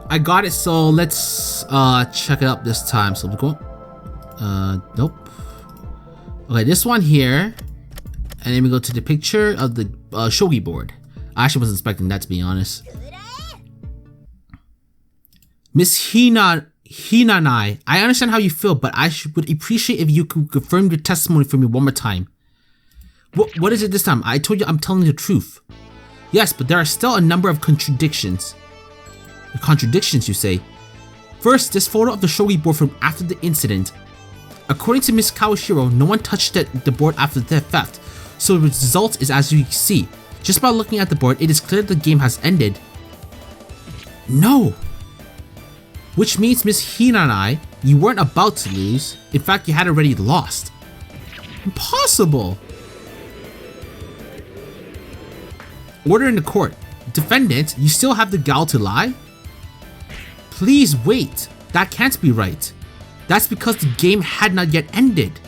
I got it, so let's check it up this time. So we're going, nope. Okay, this one here, and then we go to the picture of the shogi board. I actually wasn't expecting that, to be honest. Miss Hinanai, I understand how you feel, but would appreciate if you could confirm your testimony for me one more time. What is it this time? I told you I'm telling the truth. Yes, but there are still a number of contradictions. Contradictions, you say? First, this photo of the shogi board from after the incident. According to Miss Kawashiro, no one touched the board after the theft, so the result is as you see. Just by looking at the board, it is clear the game has ended. No! Which means, Miss Hinanai, you weren't about to lose. In fact, you had already lost. Impossible! Order in the court. Defendant, you still have the gall to lie? Please wait. That can't be right. That's because the game had not yet ended.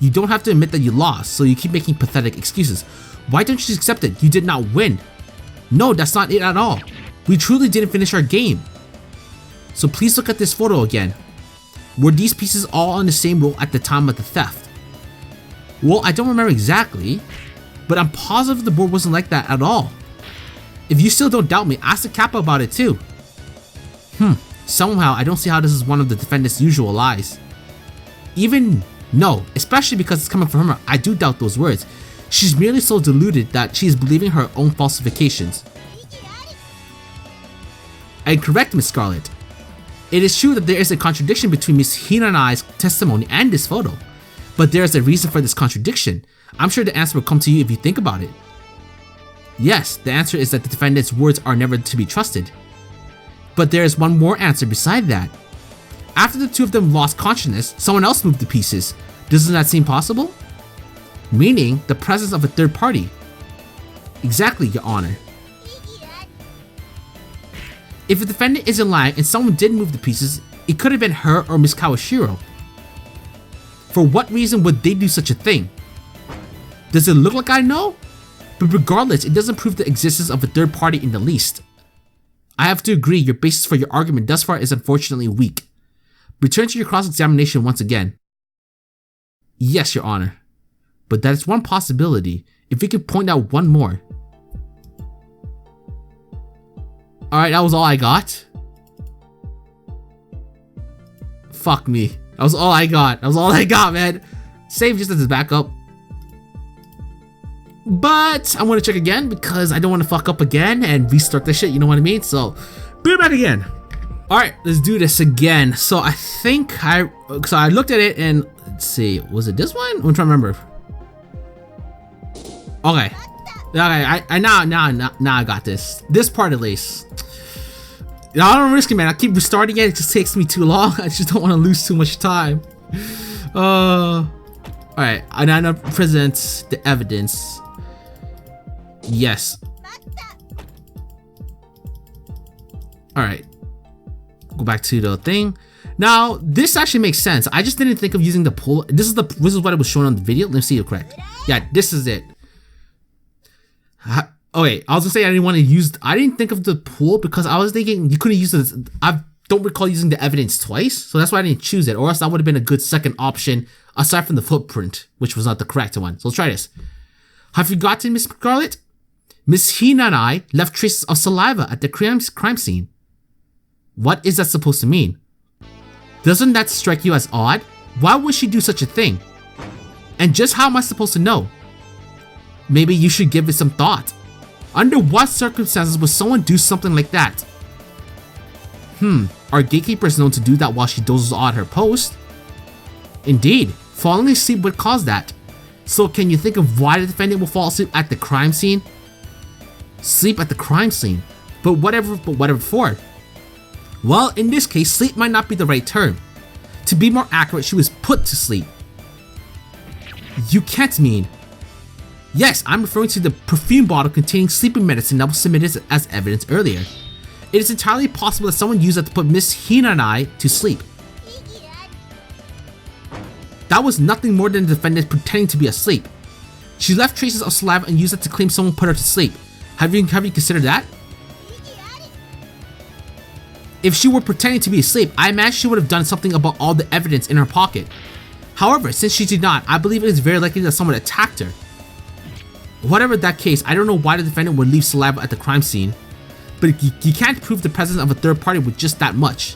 You don't have to admit that you lost, so you keep making pathetic excuses. Why don't you just accept it? You did not win. No, that's not it at all. We truly didn't finish our game. So please look at this photo again. Were these pieces all on the same roll at the time of the theft? Well, I don't remember exactly, but I'm positive the board wasn't like that at all. If you still don't doubt me, ask the Kappa about it too. Somehow I don't see how this is one of the defendant's usual lies. No, especially because it's coming from her, I do doubt those words. She's merely so deluded that she is believing her own falsifications. And correct, Miss Scarlet. It is true that there is a contradiction between Miss Hinanai's testimony and this photo, but there is a reason for this contradiction. I'm sure the answer will come to you if you think about it. Yes, the answer is that the defendant's words are never to be trusted. But there is one more answer beside that. After the two of them lost consciousness, someone else moved the pieces. Doesn't that seem possible? Meaning the presence of a third party. Exactly, Your Honor. If the defendant isn't lying and someone did move the pieces, it could have been her or Miss Kawashiro. For what reason would they do such a thing? Does it look like I know? But regardless, it doesn't prove the existence of a third party in the least. I have to agree, your basis for your argument thus far is unfortunately weak. Return to your cross-examination once again. Yes, Your Honor. But that is one possibility. If you could point out one more. Alright, that was all I got. Fuck me. That was all I got. That was all I got, man. Save just as a backup. But I'm gonna check again because I don't want to fuck up again and restart this shit, you know what I mean? So, be back again. Alright, let's do this again. So I think I looked at it and let's see, was it this one? I'm trying to remember. Okay. Okay, now I got this. This part at least. I don't risk it, man. I keep restarting it. It just takes me too long. I just don't want to lose too much time. Alright, I now present the evidence. Yes. Alright. Go back to the thing. Now, this actually makes sense. I just didn't think of using the pull. This is what it was shown on the video. Let's see it correct. Yeah, this is it. Okay, I was gonna say I didn't think of the pool because I was thinking you couldn't use this. I don't recall using the evidence twice, so that's why I didn't choose it, or else that would have been a good second option aside from the footprint, which was not the correct one. So let's try this. Have you gotten Miss Scarlet? Miss Hinanai left traces of saliva at the crime scene. What is that supposed to mean? Doesn't that strike you as odd? Why would she do such a thing? And just how am I supposed to know? Maybe you should give it some thought. Under what circumstances would someone do something like that? Are gatekeepers known to do that while she dozes on her post? Indeed, falling asleep would cause that. So can you think of why the defendant will fall asleep at the crime scene? Sleep at the crime scene? But whatever for? Well, in this case, sleep might not be the right term. To be more accurate, she was put to sleep. You can't mean... Yes, I'm referring to the perfume bottle containing sleeping medicine that was submitted as evidence earlier. It is entirely possible that someone used that to put Miss Hinanai to sleep. That was nothing more than the defendant pretending to be asleep. She left traces of saliva and used it to claim someone put her to sleep. Have you considered that? If she were pretending to be asleep, I imagine she would have done something about all the evidence in her pocket. However, since she did not, I believe it is very likely that someone attacked her. Whatever that case, I don't know why the defendant would leave saliva at the crime scene, but you can't prove the presence of a third party with just that much.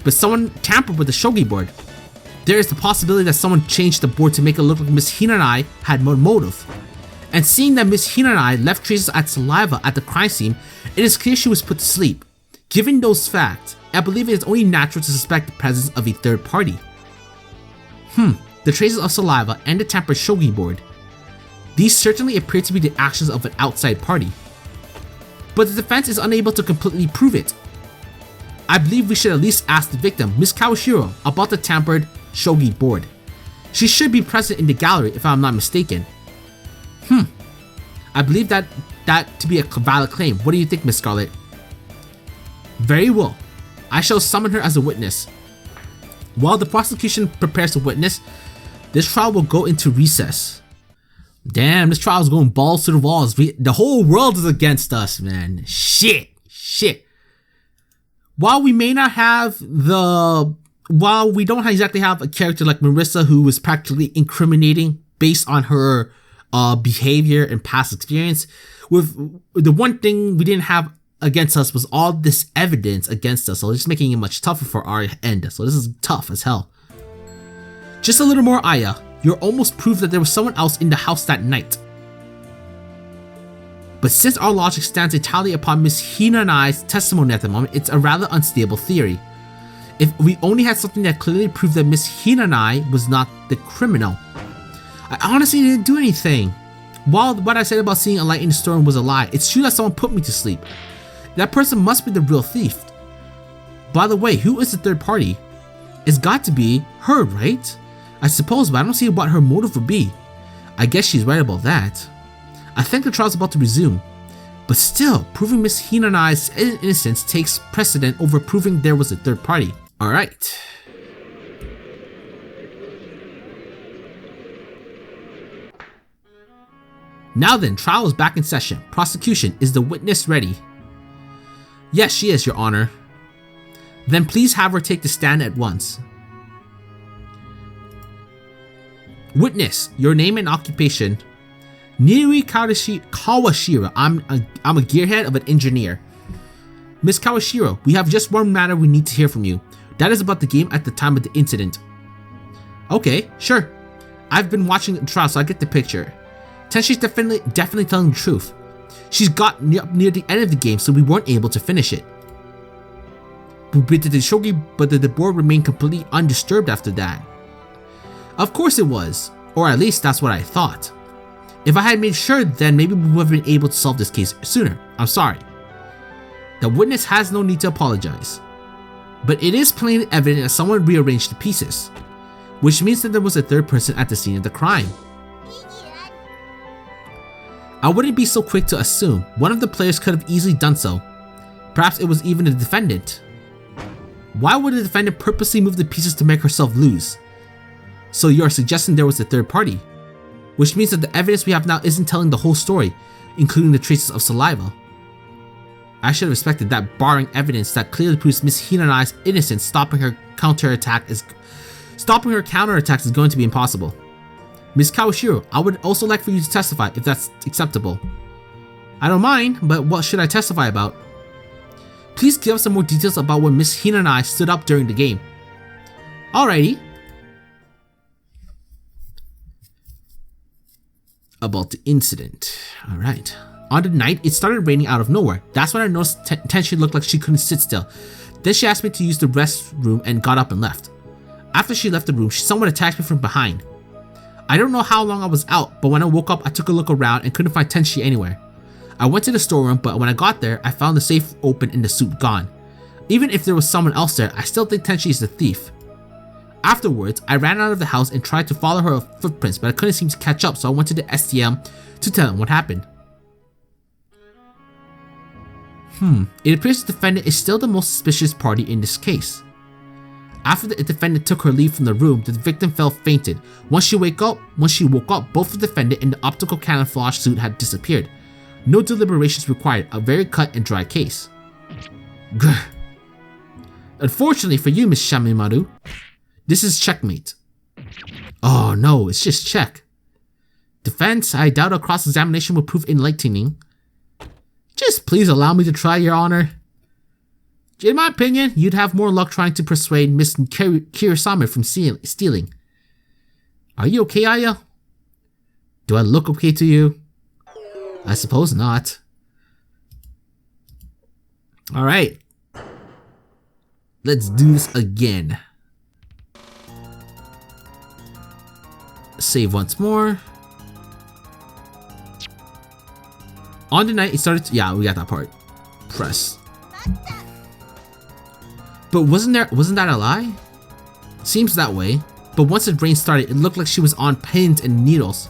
But someone tampered with the shogi board. There is the possibility that someone changed the board to make it look like Miss Hinanai had more motive. And seeing that Miss Hinanai left traces of saliva at the crime scene, it is clear she was put to sleep. Given those facts, I believe it is only natural to suspect the presence of a third party. The traces of saliva and the tampered shogi board. These certainly appear to be the actions of an outside party. But the defense is unable to completely prove it. I believe we should at least ask the victim, Miss Kawashiro, about the tampered shogi board. She should be present in the gallery if I'm not mistaken. I believe that to be a valid claim. What do you think, Miss Scarlet? Very well. I shall summon her as a witness. While the prosecution prepares a witness, this trial will go into recess. Damn, this trial is going balls to the walls. The whole world is against us, man. Shit. While we don't exactly have a character like Marissa who was practically incriminating based on her behavior and past experience, with the one thing we didn't have against us was all this evidence against us, so it's just making it much tougher for our end. So this is tough as hell. Just a little more, Aya. You're almost proof that there was someone else in the house that night. But since our logic stands entirely upon Miss Hinanai's testimony at the moment, it's a rather unstable theory. If we only had something that clearly proved that Miss Hinanai was not the criminal. I honestly didn't do anything. While what I said about seeing a light in the storm was a lie, it's true that someone put me to sleep. That person must be the real thief. By the way, who is the third party? It's got to be her, right? I suppose, but I don't see what her motive would be. I guess she's right about that. I think the trial's about to resume. But still, proving Miss Hinanai's innocence takes precedent over proving there was a third party. Alright. Now then, trial is back in session. Prosecution, is the witness ready? Yes, she is, Your Honor. Then please have her take the stand at once. Witness, your name and occupation. Niri Kawashiro. I'm a gearhead of an engineer. Miss Kawashiro, we have just one matter we need to hear from you. That is about the game at the time of the incident. Okay, sure. I've been watching the trial, so I get the picture. Tenshi's definitely telling the truth. She's got near the end of the game, so we weren't able to finish it. But did the board remain completely undisturbed after that? Of course it was, or at least that's what I thought. If I had made sure, then maybe we would have been able to solve this case sooner. I'm sorry. The witness has no need to apologize. But it is plainly evident that someone rearranged the pieces, which means that there was a third person at the scene of the crime. I wouldn't be so quick to assume. One of the players could have easily done so. Perhaps it was even the defendant. Why would the defendant purposely move the pieces to make herself lose? So you are suggesting there was a third party, which means that the evidence we have now isn't telling the whole story, including the traces of saliva. I should have expected that, barring evidence that clearly proves Miss Hinanai's innocence, stopping her counterattack is going to be impossible. Miss Kawashiro, I would also like for you to testify if that's acceptable. I don't mind, but what should I testify about? Please give us some more details about when Miss Hinanai stood up during the game. Alrighty. About the incident. Alright. On the night, it started raining out of nowhere. That's when I noticed Tenshi looked like she couldn't sit still. Then she asked me to use the restroom and got up and left. After she left the room, someone attacked me from behind. I don't know how long I was out, but when I woke up, I took a look around and couldn't find Tenshi anywhere. I went to the storeroom, but when I got there, I found the safe open and the suit gone. Even if there was someone else there, I still think Tenshi is the thief. Afterwards, I ran out of the house and tried to follow her footprints, but I couldn't seem to catch up, so I went to the STM to tell him what happened. It appears the defendant is still the most suspicious party in this case. After the defendant took her leave from the room, the victim fell fainted. Once she woke up, both the defendant and the optical camouflage suit had disappeared. No deliberations required, a very cut and dry case. Grr. Unfortunately for you, Miss Shameimaru, this is checkmate. Oh no, it's just check. Defense, I doubt a cross-examination will prove enlightening. Just please allow me to try, Your Honor. In my opinion, you'd have more luck trying to persuade Miss Kirasame from stealing. Are you okay, Aya? Do I look okay to you? I suppose not. Alright. Let's do this again. Save once more. On the night it started to, yeah, we got that part. Press. But wasn't that a lie? Seems that way. But once the rain started, it looked like she was on pins and needles.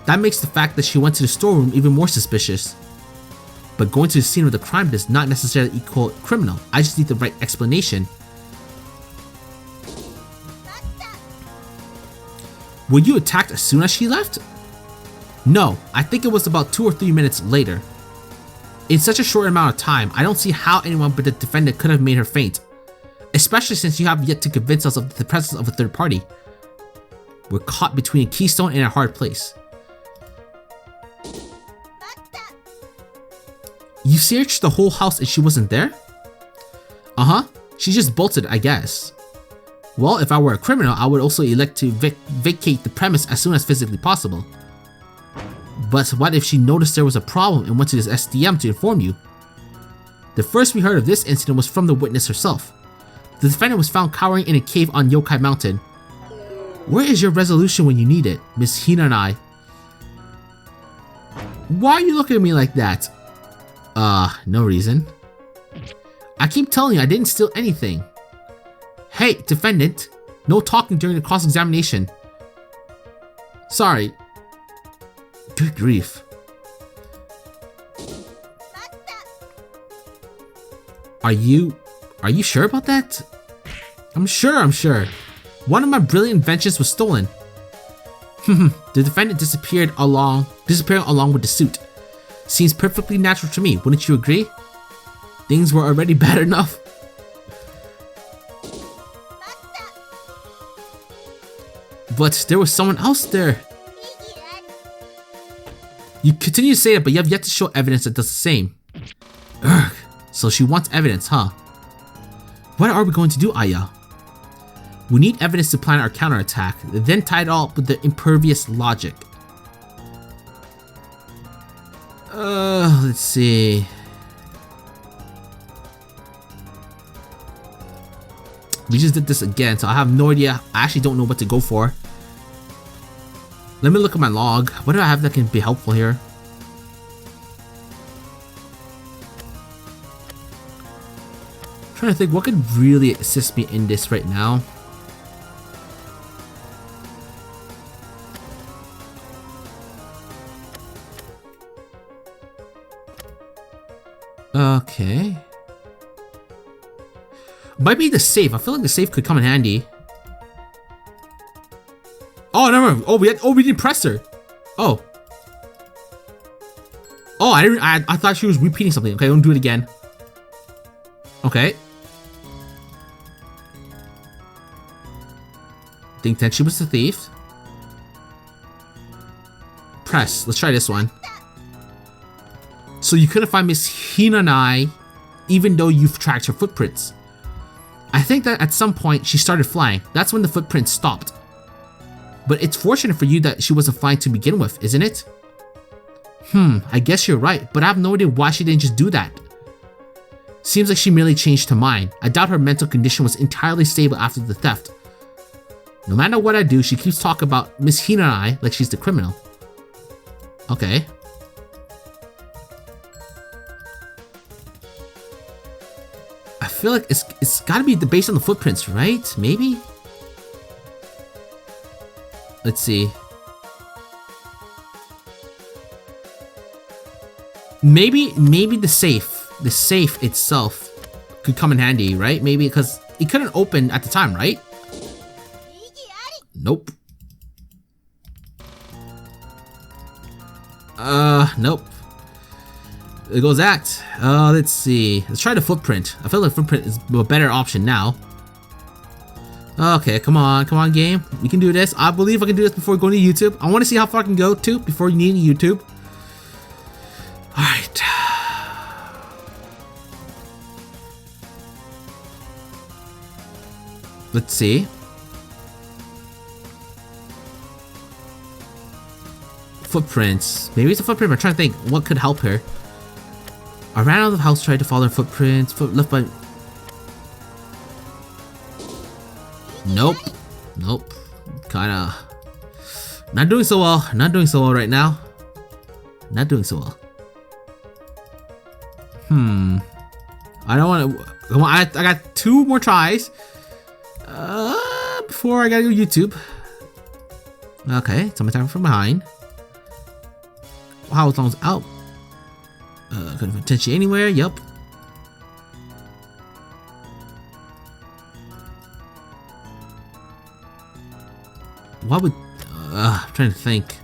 That makes the fact that she went to the storeroom even more suspicious. But going to the scene of the crime does not necessarily equal criminal. I just need the right explanation. Were you attacked as soon as she left? No, I think it was about 2 or 3 minutes later. In such a short amount of time, I don't see how anyone but the defendant could have made her faint. Especially since you have yet to convince us of the presence of a third party. We're caught between a keystone and a hard place. You searched the whole house and she wasn't there? Uh-huh, she just bolted, I guess. Well, if I were a criminal, I would also elect to vacate the premise as soon as physically possible. But what if she noticed there was a problem and went to this SDM to inform you? The first we heard of this incident was from the witness herself. The defendant was found cowering in a cave on Yokai Mountain. Where is your resolution when you need it, Miss Hinanai? Why are you looking at me like that? No reason. I keep telling you I didn't steal anything. Hey, defendant, no talking during the cross-examination. Sorry. Good grief. Are you sure about that? I'm sure. One of my brilliant inventions was stolen. The defendant disappearing along with the suit. Seems perfectly natural to me, wouldn't you agree? Things were already bad enough. But there was someone else there. You continue to say that, but you have yet to show evidence that does the same. Ugh. So she wants evidence, huh? What are we going to do, Aya? We need evidence to plan our counterattack, then tie it all up with the impervious logic. Let's see. We just did this again, so I have no idea. I actually don't know what to go for. Let me look at my log. What do I have that can be helpful here? I'm trying to think what could really assist me in this right now. Okay. Might be the safe. I feel like the safe could come in handy. Oh, never mind. We didn't press her. Oh. Oh, I thought she was repeating something. Okay, don't do it again. Okay. Think that she was the thief. Press. Let's try this one. So you couldn't find Miss Hinanai even though you've tracked her footprints. I think that at some point she started flying. That's when the footprints stopped. But it's fortunate for you that she wasn't flying to begin with, isn't it? I guess you're right, but I have no idea why she didn't just do that. Seems like she merely changed her mind. I doubt her mental condition was entirely stable after the theft. No matter what I do, she keeps talking about Miss Hinanai like she's the criminal. Okay. I feel like it's gotta be based on the footprints, right? Maybe? Let's see. Maybe the safe itself could come in handy, right? Maybe because it couldn't open at the time, right? Nope. Nope. There goes that. Let's see. Let's try the footprint. I feel like footprint is a better option now. Okay, come on, game. We can do this. I believe I can do this before going to YouTube. I want to see how far I can go to before you need YouTube. Alright. Let's see. Footprints. Maybe it's a footprint, but I'm trying to think what could help her. I ran out of the house, tried to follow her footprints. Left by. Nope. Nope. Kinda. Not doing so well. Not doing so well right now. Not doing so well. I don't want to. Come on, I got 2 more tries. Before I gotta go YouTube. Okay, it's my time from behind. How long's out? Could have potentially anywhere. Yep. What would? I'm trying to think.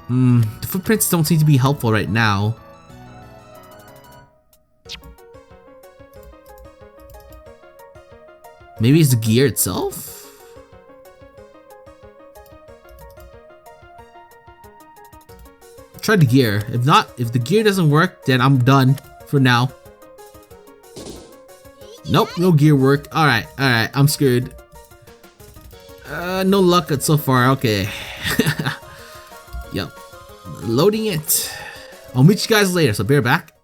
The footprints don't seem to be helpful right now. Maybe it's the gear itself? Try the gear. If not, if the gear doesn't work, then I'm done for now. Nope, no gear work. Alright, I'm screwed. No luck so far, okay. Yep. Loading it. I'll meet you guys later, so bear back.